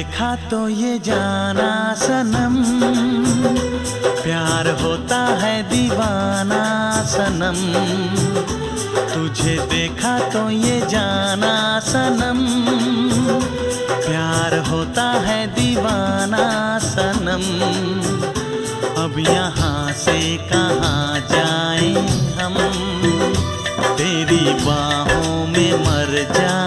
देखा तो ये जाना सनम, प्यार होता है दीवाना सनम। तुझे देखा तो ये जाना सनम, प्यार होता है दीवाना सनम। अब यहाँ से कहाँ जाएं हम, तेरी बाहों में मर जाएं